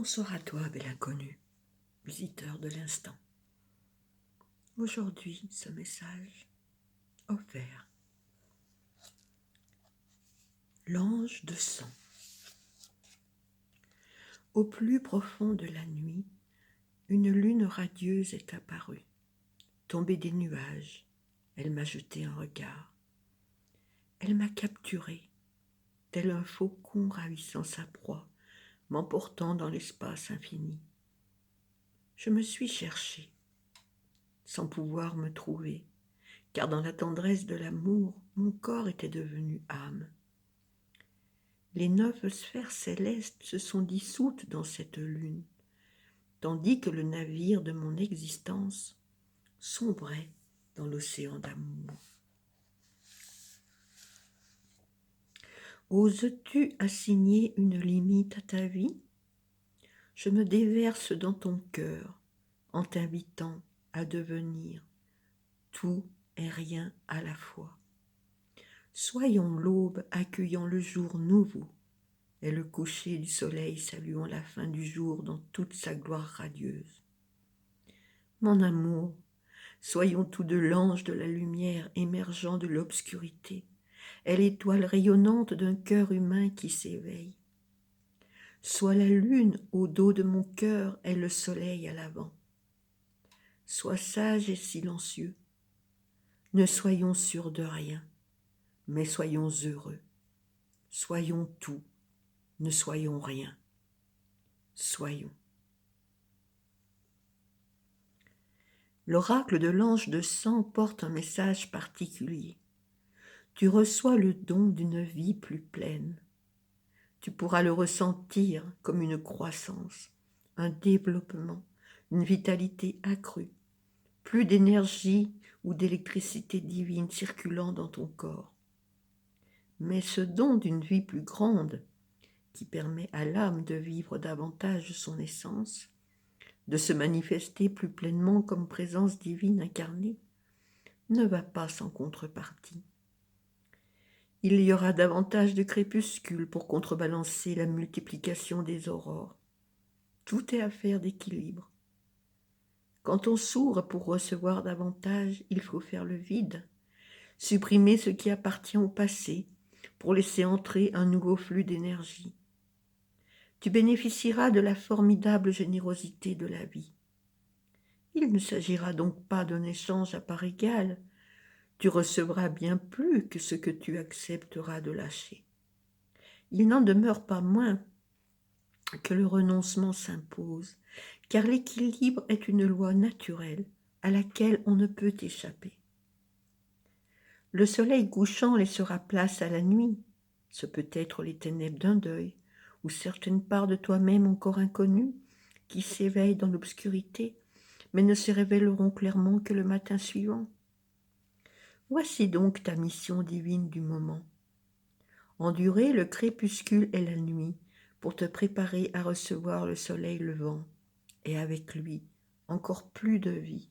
Bonsoir à toi, bel inconnu, visiteur de l'instant. Aujourd'hui, ce message offert. L'ange de sang. Au plus profond de la nuit, une lune radieuse est apparue. Tombée des nuages, elle m'a jeté un regard. Elle m'a capturé, tel un faucon ravissant sa proie, m'emportant dans l'espace infini. Je me suis cherché, sans pouvoir me trouver, car dans la tendresse de l'amour, mon corps était devenu âme. Les 9 sphères célestes se sont dissoutes dans cette lune, tandis que le navire de mon existence sombrait dans l'océan d'amour. Oses-tu assigner une limite à ta vie ? Je me déverse dans ton cœur en t'invitant à devenir tout et rien à la fois. Soyons l'aube accueillant le jour nouveau et le coucher du soleil saluant la fin du jour dans toute sa gloire radieuse. Mon amour, soyons tous deux l'ange de la lumière émergeant de l'obscurité et l'étoile rayonnante d'un cœur humain qui s'éveille. Sois la lune au dos de mon cœur et le soleil à l'avant. Sois sage et silencieux. Ne soyons sûrs de rien, mais soyons heureux. Soyons tout, ne soyons rien. Soyons. L'oracle de l'ange de sang porte un message particulier. Tu reçois le don d'une vie plus pleine. Tu pourras le ressentir comme une croissance, un développement, une vitalité accrue, plus d'énergie ou d'électricité divine circulant dans ton corps. Mais ce don d'une vie plus grande, qui permet à l'âme de vivre davantage son essence, de se manifester plus pleinement comme présence divine incarnée, ne va pas sans contrepartie. Il y aura davantage de crépuscules pour contrebalancer la multiplication des aurores. Tout est affaire d'équilibre. Quand on s'ouvre pour recevoir davantage, il faut faire le vide, supprimer ce qui appartient au passé pour laisser entrer un nouveau flux d'énergie. Tu bénéficieras de la formidable générosité de la vie. Il ne s'agira donc pas d'un échange à part égale. Tu recevras bien plus que ce que tu accepteras de lâcher. Il n'en demeure pas moins que le renoncement s'impose, car l'équilibre est une loi naturelle à laquelle on ne peut échapper. Le soleil couchant laissera place à la nuit. Ce peut être les ténèbres d'un deuil, ou certaines parts de toi-même encore inconnues, qui s'éveillent dans l'obscurité, mais ne se révéleront clairement que le matin suivant. Voici donc ta mission divine du moment. Endurer le crépuscule et la nuit pour te préparer à recevoir le soleil levant, et avec lui encore plus de vie.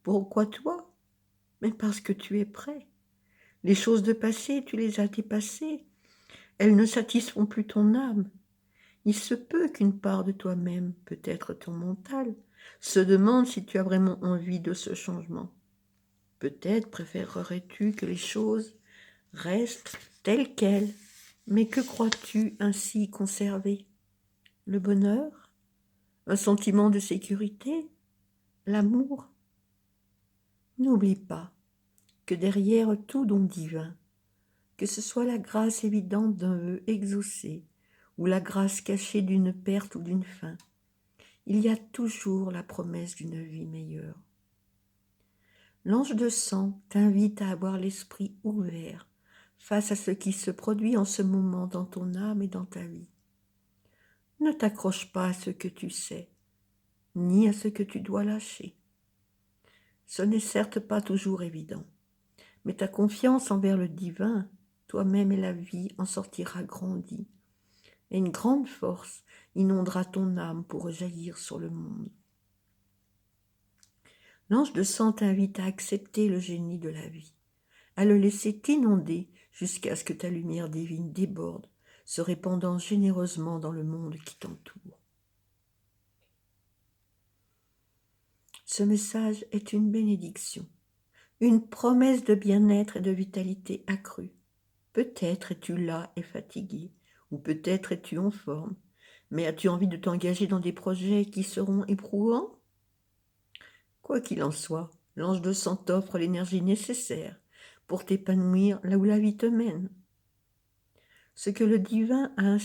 Pourquoi toi ? Mais parce que tu es prêt. Les choses de passé, tu les as dépassées. Elles ne satisfont plus ton âme. Il se peut qu'une part de toi-même, peut-être ton mental, se demande si tu as vraiment envie de ce changement. Peut-être préférerais-tu que les choses restent telles quelles, mais que crois-tu ainsi conserver ? Le bonheur ? Un sentiment de sécurité ? L'amour ? N'oublie pas que derrière tout don divin, que ce soit la grâce évidente d'un vœu exaucé ou la grâce cachée d'une perte ou d'une fin, il y a toujours la promesse d'une vie meilleure. L'ange de sang t'invite à avoir l'esprit ouvert face à ce qui se produit en ce moment dans ton âme et dans ta vie. Ne t'accroche pas à ce que tu sais, ni à ce que tu dois lâcher. Ce n'est certes pas toujours évident, mais ta confiance envers le divin, toi-même et la vie en sortira grandie, et une grande force inondera ton âme pour rejaillir sur le monde. L'ange de sang t'invite à accepter le génie de la vie, à le laisser t'inonder jusqu'à ce que ta lumière divine déborde, se répandant généreusement dans le monde qui t'entoure. Ce message est une bénédiction, une promesse de bien-être et de vitalité accrue. Peut-être es-tu las et fatigué, ou peut-être es-tu en forme, mais as-tu envie de t'engager dans des projets qui seront éprouvants? Quoi qu'il en soit, l'ange de sang t'offre l'énergie nécessaire pour t'épanouir là où la vie te mène. Ce que le divin a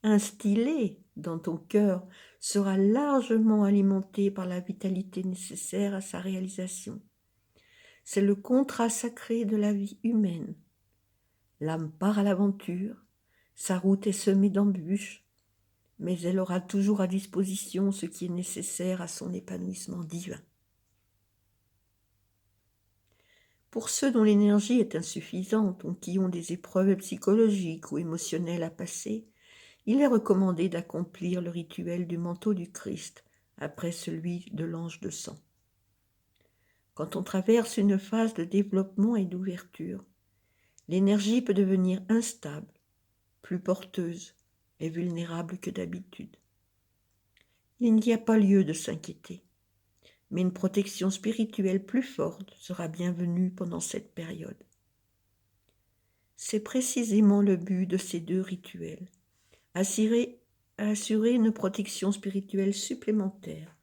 instillé dans ton cœur sera largement alimenté par la vitalité nécessaire à sa réalisation. C'est le contrat sacré de la vie humaine. L'âme part à l'aventure, sa route est semée d'embûches, mais elle aura toujours à disposition ce qui est nécessaire à son épanouissement divin. Pour ceux dont l'énergie est insuffisante ou qui ont des épreuves psychologiques ou émotionnelles à passer, il est recommandé d'accomplir le rituel du manteau du Christ après celui de l'ange de sang. Quand on traverse une phase de développement et d'ouverture, l'énergie peut devenir instable, plus porteuse et vulnérable que d'habitude. Il n'y a pas lieu de s'inquiéter, mais une protection spirituelle plus forte sera bienvenue pendant cette période. C'est précisément le but de ces deux rituels, assurer une protection spirituelle supplémentaire.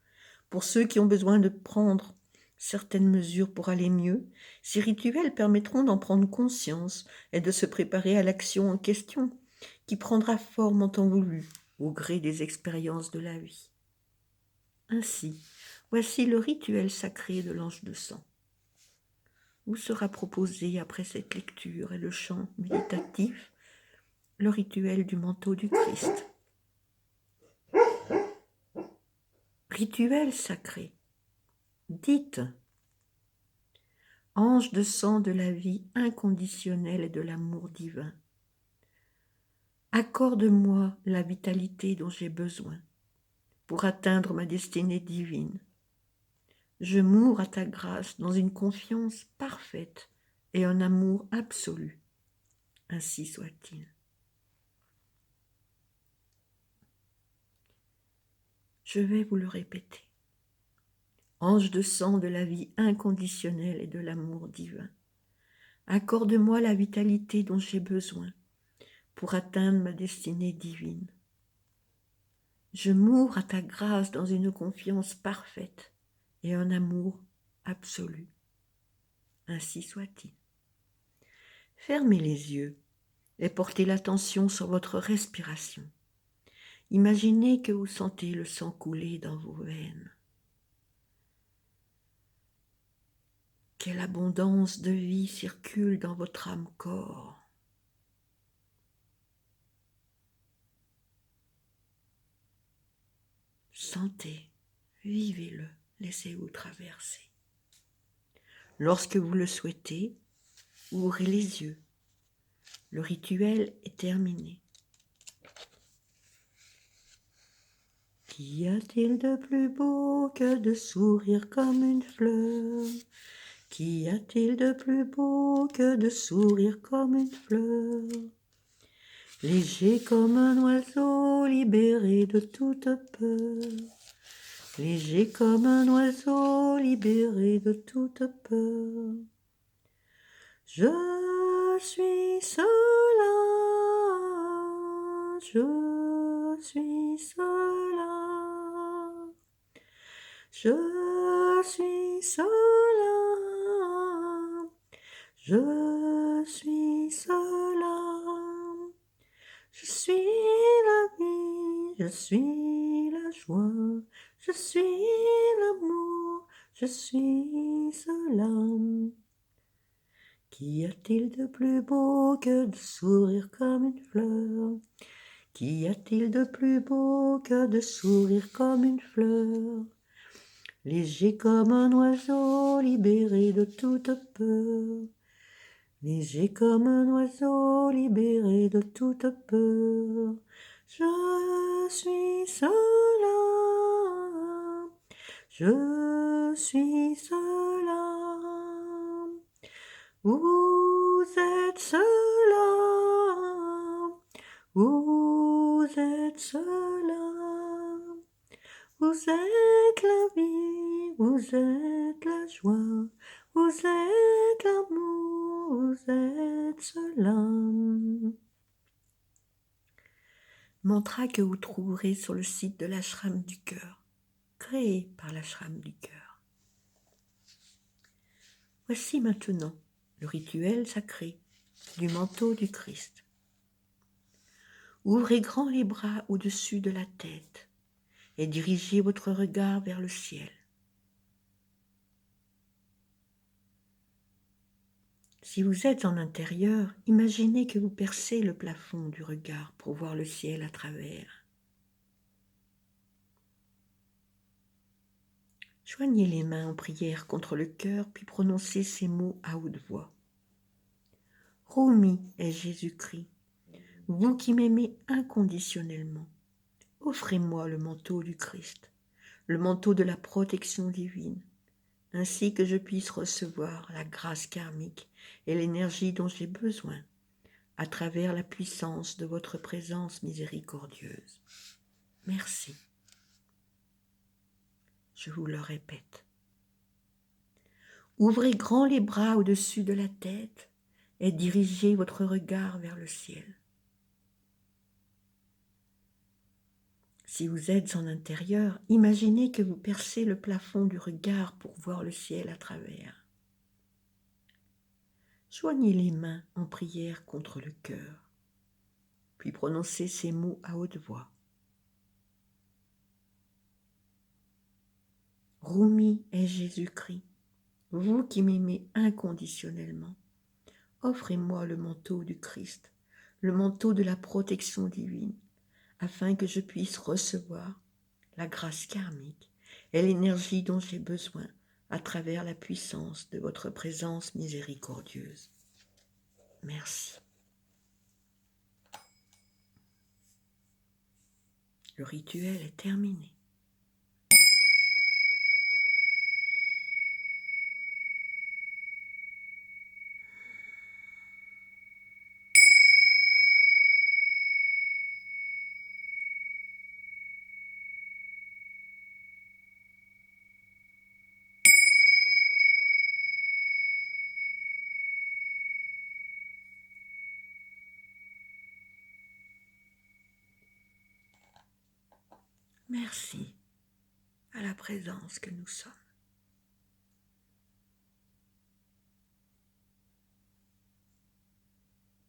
Pour ceux qui ont besoin de prendre certaines mesures pour aller mieux, ces rituels permettront d'en prendre conscience et de se préparer à l'action en question, qui prendra forme en temps voulu, au gré des expériences de la vie. Ainsi, voici le rituel sacré de l'ange de sang. Vous sera proposé après cette lecture et le chant méditatif, le rituel du manteau du Christ. Rituel sacré. Dites, ange de sang de la vie inconditionnelle et de l'amour divin, accorde-moi la vitalité dont j'ai besoin pour atteindre ma destinée divine. Je m'ouvre à ta grâce dans une confiance parfaite et un amour absolu. Ainsi soit-il. Je vais vous le répéter. Ange de sang de la vie inconditionnelle et de l'amour divin, accorde-moi la vitalité dont j'ai besoin pour atteindre ma destinée divine. Je m'ouvre à ta grâce dans une confiance parfaite et un amour absolu. Ainsi soit-il. Fermez les yeux et portez l'attention sur votre respiration. Imaginez que vous sentez le sang couler dans vos veines. Quelle abondance de vie circule dans votre âme-corps. Sentez, vivez-le, laissez-vous traverser. Lorsque vous le souhaitez, ouvrez les yeux. Le rituel est terminé. Qu'y a-t-il de plus beau que de sourire comme une fleur? Qu'y a-t-il de plus beau que de sourire comme une fleur? Léger comme un oiseau libéré de toute peur. Léger comme un oiseau libéré de toute peur. Je suis cela, je suis cela, je suis cela, je suis cela, je suis la vie, je suis la joie, je suis l'amour, je suis cela. Qu'y a-t-il de plus beau que de sourire comme une fleur? Qu'y a-t-il de plus beau que de sourire comme une fleur? Léger comme un oiseau libéré de toute peur. Léger comme un oiseau libéré de toute peur. Je suis cela, je suis cela. Vous êtes cela, êtes la vie, vous êtes la joie, vous êtes l'amour, vous êtes cela. Mantra que vous trouverez sur le site de l'ashram du cœur, créé par l'ashram du cœur. Voici maintenant le rituel sacré du manteau du Christ. Ouvrez grand les bras au-dessus de la tête et dirigez votre regard vers le ciel. Si vous êtes en intérieur, imaginez que vous percez le plafond du regard pour voir le ciel à travers. Joignez les mains en prière contre le cœur, puis prononcez ces mots à haute voix. Roumi est Jésus-Christ, vous qui m'aimez inconditionnellement, offrez-moi le manteau du Christ, le manteau de la protection divine, ainsi que je puisse recevoir la grâce karmique et l'énergie dont j'ai besoin, à travers la puissance de votre présence miséricordieuse. Merci. Je vous le répète. Ouvrez grand les bras au-dessus de la tête et dirigez votre regard vers le ciel. Si vous êtes en intérieur, imaginez que vous percez le plafond du regard pour voir le ciel à travers. Joignez les mains en prière contre le cœur, puis prononcez ces mots à haute voix. Roumi est Jésus-Christ, vous qui m'aimez inconditionnellement, offrez-moi le manteau du Christ, le manteau de la protection divine, afin que je puisse recevoir la grâce karmique et l'énergie dont j'ai besoin à travers la puissance de votre présence miséricordieuse. Merci. Le rituel est terminé. Merci à la présence que nous sommes.